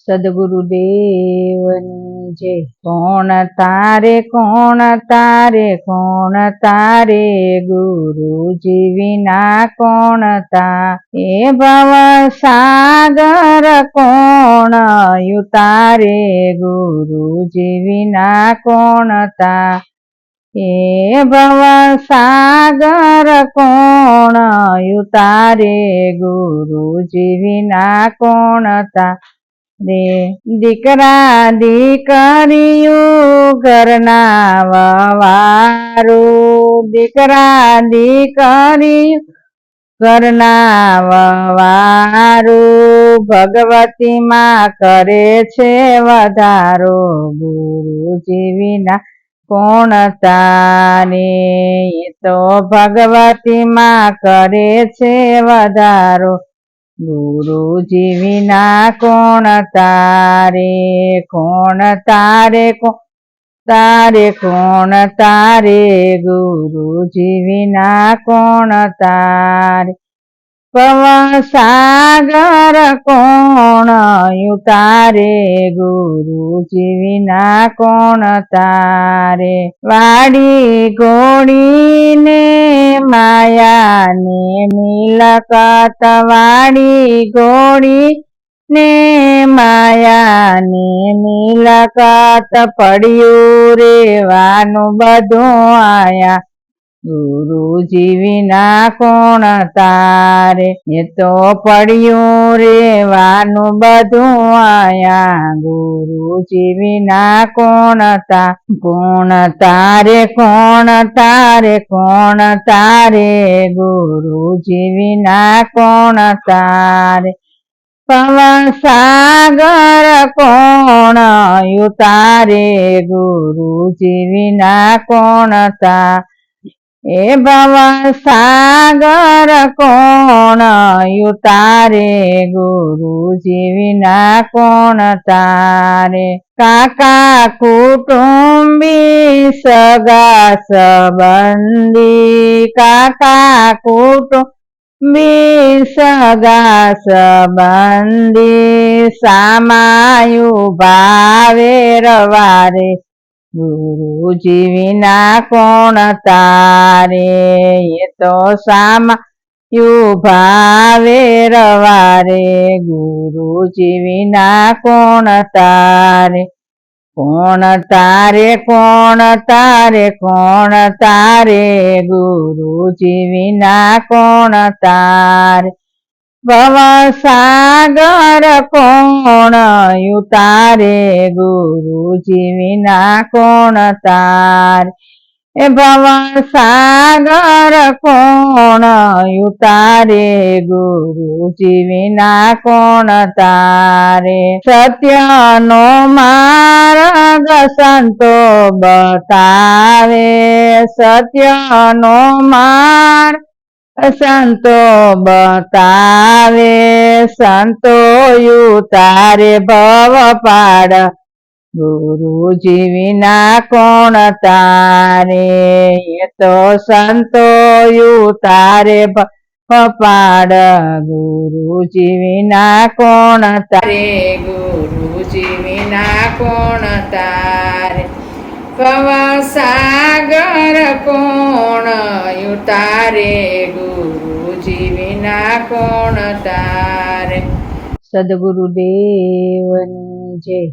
સદગુરુદેવની જય। કોણ તારે કોણ તારે કોણ તારે ગુરુજી વિના કોણ તારે ભવ સાગર કોણ યુતારે ગુરુજી વિના કોણ તારે ભવ સાગર કોણ યુતારે ગુરુજી વિના કોણ તારે દીકરા દીકરીયું ઘરના વવારું દીકરા દીકરીયું ઘરના વવારું ભગવતી માં કરે છે વધારો ગુરુજી વિના કોણ તારે તો ભગવતી માં કરે છે વધારો ગુરુજી વિના કોણ તારે કોણ તારે તારે કોણ તારે ગુરુજી વિના કોણ તારે પવન સાગર કોણ યુતારે ગુરુજી વિના કોણ તારે વાડી ઘોડીને માયાને મિલકત વાડી ઘોડી ને માયાને મિલકત પડ્યું રેવાનું બધું આયા ગુરુજી વિના કોણ તારે તો પડ્યું રેવાનું બધું આયા ગુરુજી વિના કોણ તારે કોણ તારે કોણ તારે ગુરુજી વિના કોણ તારે પવન સાગર કોણ યુતારે ગુરુજી વિના કોણ તારે ભવ સાગર કોણ યુતારે ગુરુજી વિના કોણ તારે કાકા કુટુંબી સગા સંબંધી કાકા કુટુંબી સગા સંબંધી સામાયું ભાવે રવારે ગુરુજી વિના કોણ તારે તો સામાયું ભાવે રવારે ગુરુજી વિના કોણ તારે કોણ તારે કોણ તારે કોણ તારે ગુરુજી વિના કોણ તારે ભવ સાગર કોણ યુતારે ગુરુજી વિના કોણ તારે ભવ સાગર કોણ યુતારે ગુરુજી વિના કોણ તારે સત્યનો માર્ગ સંતો બતાવે સત્યનો માર્ગ સંતો બતાવે સંતો યુતારે ભવ પાડ ગુરુજી વિના કોણ તારે તો સંતો યુતારે ભવ પાડ ગુરુજી વિના કોણ તારે ગુરુજી વિના કોણ તારે ભવ સાગર કોણ યુતારે ગુરુજી વિના કોણ તારે। સદગુરુદેવની જય।